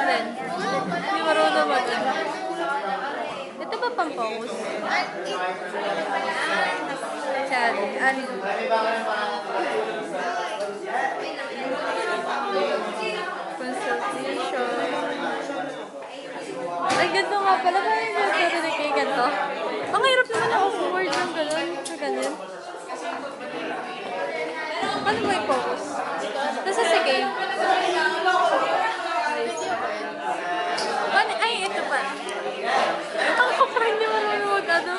Alin? Hindi marunong mag Ito ba pang focus? Saan? Ano? Consultation. Ay, ganito nga pala. Parang yung narinig kayo ganito. Ang hirap naman ako forward ng gano'n. Sa ganyan. Paano mo i-focus? Nasa sige. Paano? Ay, ito pa. Ang kapra hindi marunod. Ano?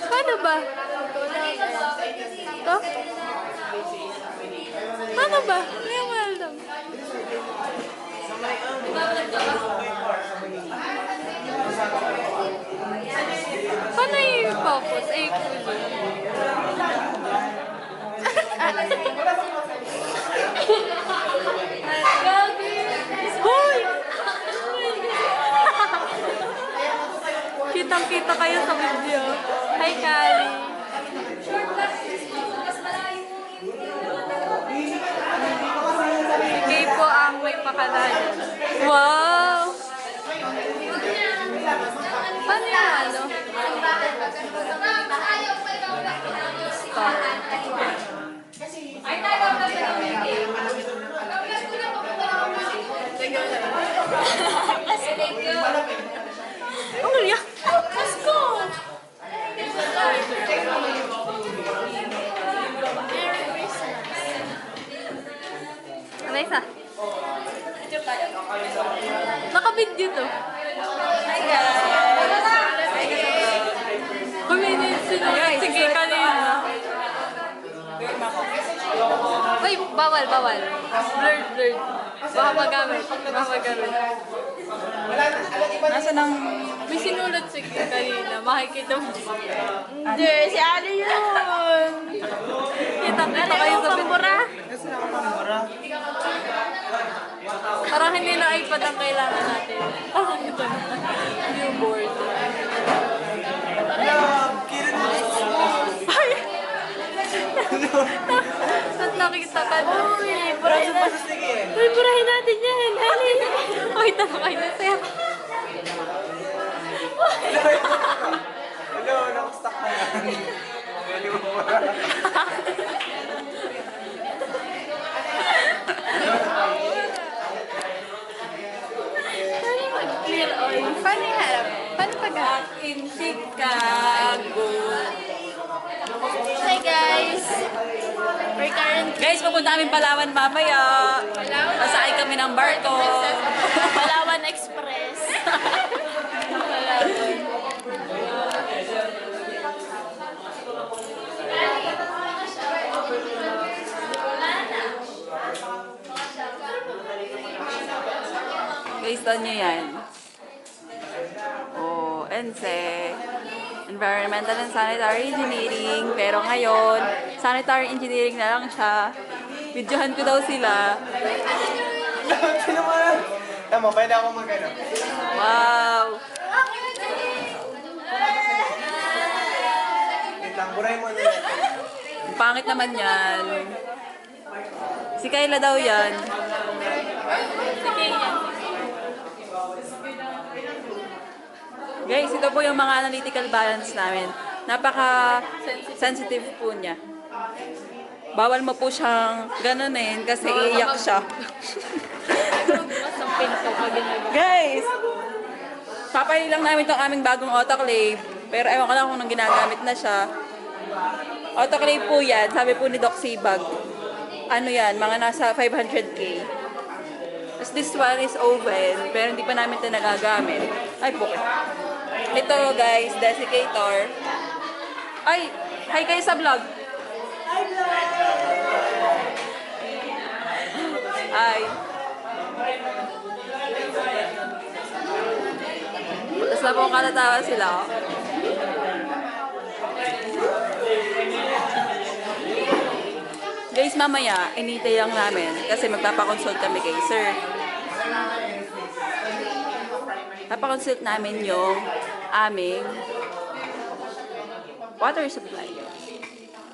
Paano ba? Ito? Paano ba? Hindi mo alam. Paano yung focus? Ay, Hoy! Kitang-kita kayo sa video. Hi, Kali. Kay po ang may pakalayan. Wow! Paano yung ano? Ang galiyak! Let's go! Ano isa? Naka-video to. Hi guys! Kuminit sila. Sige, kanina. Uy, bawal. Blurred. Baka magamit. Nasa nang... May sinulat si kanina. Makikita mo. Hindi, si Ali yun. Kita kayo sa pambura. Nasa na ako pambura. Parang hindi na iPad ang kailangan natin. Parang ito na. New board. Ay! At nakita ka na. Uy, burahin natin yan. Ali! Uy, tanakay na sa'yo. Hello, nakastock na yan. Pwede mo ba? Clear oil. Paano yung harap? Paano pag-harap? In Chicago. Hi guys! We're currently... Guys, pupunta kami Palawan mamaya. Pasakay kami ng barko. Palawan Express. Guys, doon nyo yan. Oh, ENSE. Environmental and Sanitary Engineering. Pero ngayon, Sanitary Engineering na lang siya. Videohan ko daw sila. Sino mo yan? Tama, pwede ako mag-ano. Wow! Wait lang, buray mo na. Ang pangit naman yan. Si Kayla daw yan. Guys, ito po yung mga analytical balance namin. Napaka-sensitive po niya. Bawal mo po siyang ganunin kasi iiyak siya. Guys! Papahin lang namin itong aming bagong autoclave. Pero ewan ko lang kung nang ginagamit na siya. Autoclave po yan. Sabi po ni Doc Sibag. Ano yan? Mga nasa 500k. Tapos this one is oven. Pero hindi pa namin ito nagagamit. Ay, bukit. Ito guys, desiccator. Ay, hi kayo sa vlog. Hi vlog! Ay. Tapos na po katatawa sila. Oh. Guys, mamaya, initay lang namin kasi magpapakonsult kami kay sir. Papakonsult namin yung aming water supply.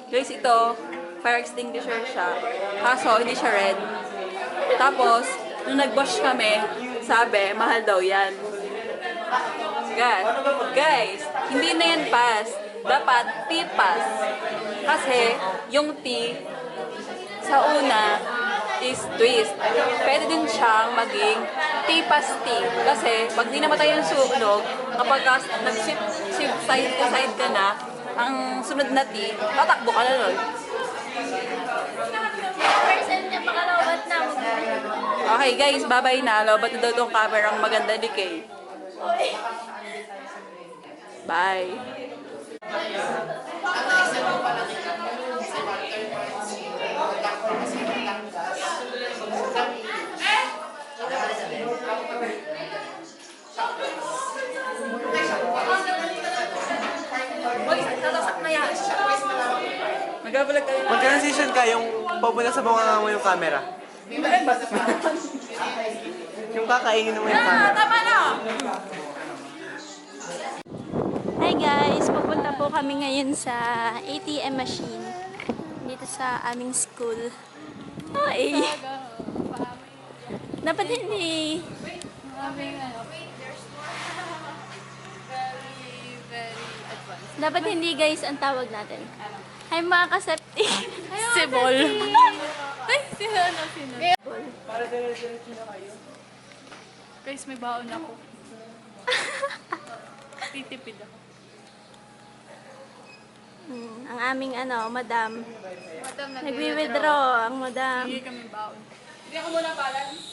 Guys, ito, fire extinguisher siya. Kaso, hindi siya red. Tapos, nung nag-wash kami, sabi, mahal daw yan. Guys, hindi na yan pass. Dapat T-pass. Kasi, yung T, sa una, is twist. Pwede din siyang maging T-pass T. Kasi, pag di namatay yung sunog, kapag nag-shift side to side ka na, ang sunod na T, tatakbo ka na nun. Okay guys, bye-bye na. Lobat na daw itong camera ang maganda ni Kay. Bye. Magabalag kayo na. Mag-transition ka yung papunta sa bunganga mo yung camera. Yung kakainin mo yung camera. Tama na! Hi guys! Pupunta po kami ngayon sa ATM machine dito sa aming school. Ay! Dapat hindi. Dapat hindi guys ang tawag natin. Hi mga kasepti. Sibol. Ay, sino? Para dire-diretso na kayo. Guys, may baon ako. Titipid ako. Ang aming madam. Madam, Nagwi-withdraw ang madam. Hindi kami baon. Hindi ako muna balance.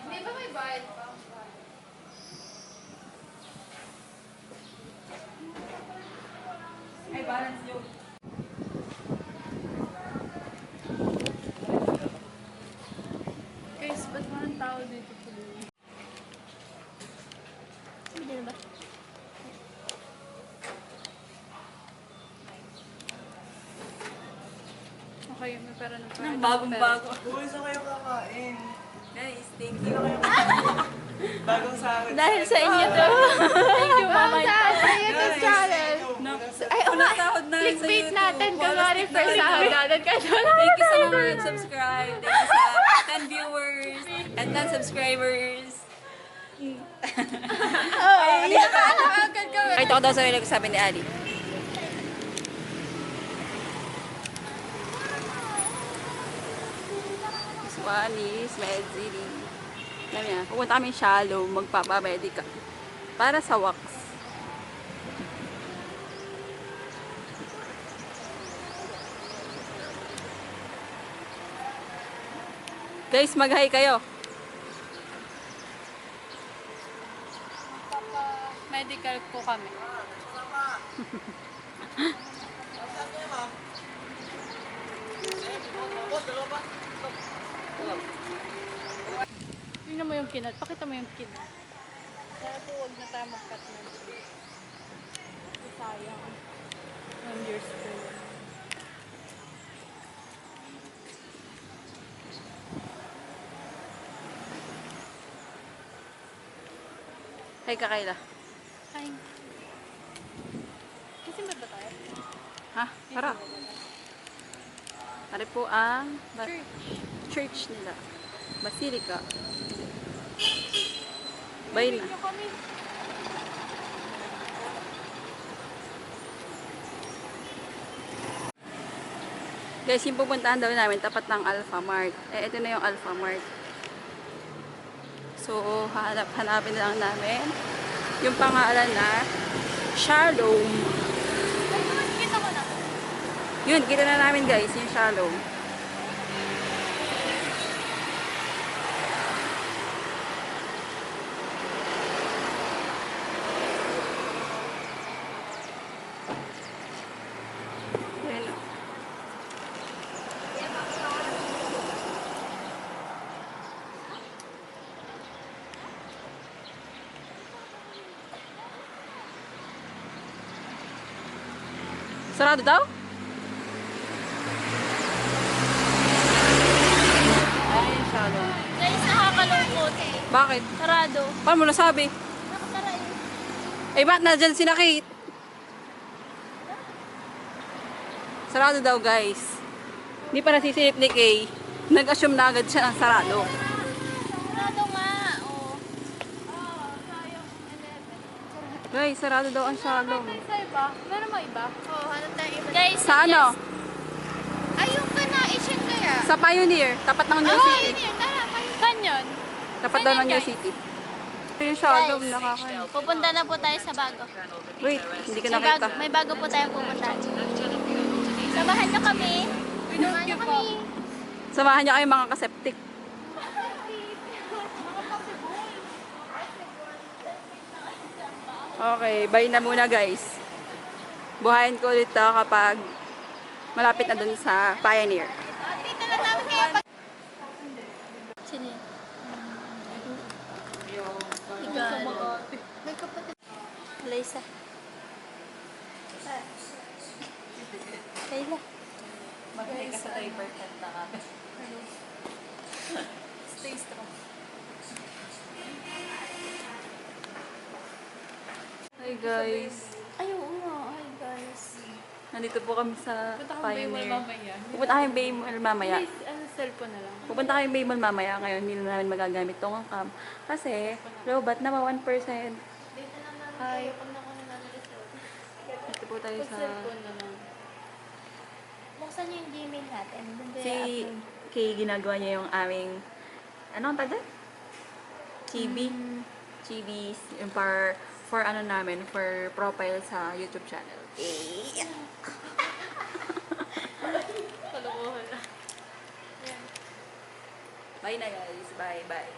Di ba may bayad pa? Ay, balance yun. Guys, ba't mga tao dito tuloy? Hindi na ba? Okay, may pera na Ang bagong-bago. Uy, saan kayo kakain? Guys, thank you. Bagong sahod. Dahil sa inyo to. Thank you, Mama. Guys, channel. Ay, oo nga. Sahod na rin sa Clickbait YouTube. natin. Kunwari first sahod natin. Kasi wala Thank you sa mga nag-subscribe. Thank you sa 10 viewers and 10 subscribers. Kahit ako daw sa nila sabi ni Ali. This one is Medzili. Alam niya, pupunta kami shallow, magpapamedica. Para sa wax. Guys, mag-hi kayo. medical po kami. Tingnan mo yung kinat. Pakita mo yung kinat. Kaya po huwag na tayo mag-cut na. Sayang. 1 years po. Hi, Kakayla. Hi. Kasi ba ba tayo? Ha? Tara. Tari po ang Church. church nila. Basilica. Bay na. Video kami. Guys, yung pupuntahan daw namin, tapat ng Alpha Mart. Eh, ito na yung Alpha Mart. So, hanapin na lang namin yung pangalan na Shalom. Kita mo na. Yun, kita na namin guys, yung Shalom. Yun. Sarado daw? Ay, Shalom. Guys, nakakalungkot. Bakit? Sarado. Paano mo nasabi? Nakatara eh. Eh, ba't na dyan si Nakit? Sarado daw, guys. Hindi pa nasisilip ni Kay. Nag-assume na agad siya ng sarado. Sarado nga. Oh. Guys, sarado daw ang Shalom. Sa iba? Meron mo iba? Oo, hanap tayo iba. Guys, Sa ano? ayun ka na, i-check kaya. Sa Pioneer. Tapat ng New Oo, City. yun yun. Tara, kayo. Saan yun? Tapat daw ng New City. Yung Shalom, nakakain. Pupunta na po tayo sa bago. Wait, hindi ko May nakita. bago, may bago po tayong pupunta. Samahan nyo kami. Samahan nyo kami. Samahan niyo kayo mga kaseptic. Okay, bye na muna guys. Buhayin ko ulit to kapag malapit na dun sa Pioneer. Dito na namin kayo pag... Sino yun? Igan. May kapatid. Laysa. Kayla. Magaling ka sa diaper tent na kami. Stay strong. Hi guys. Ay, oo nga. Ay, guys. Nandito po kami sa Pioneer. mamaya. Pupunta kayong Bay Mall mamaya. Ano, cellphone na lang. Pupunta kayong Bay Mall mamaya. Ngayon, hindi na namin magagamit tong cam. Kasi, robot na 1%. Ay, Dito po tayo sa... Cellphone na lang. buksan niyo yung Gmail natin. Doon tayo Si i-upload. Kay ginagawa niya yung aming... Ano ang tagal? Chibi. Chibis. Yung for ano namin, for profile sa YouTube channel. Kalokohan na. Bye na guys. Bye, bye.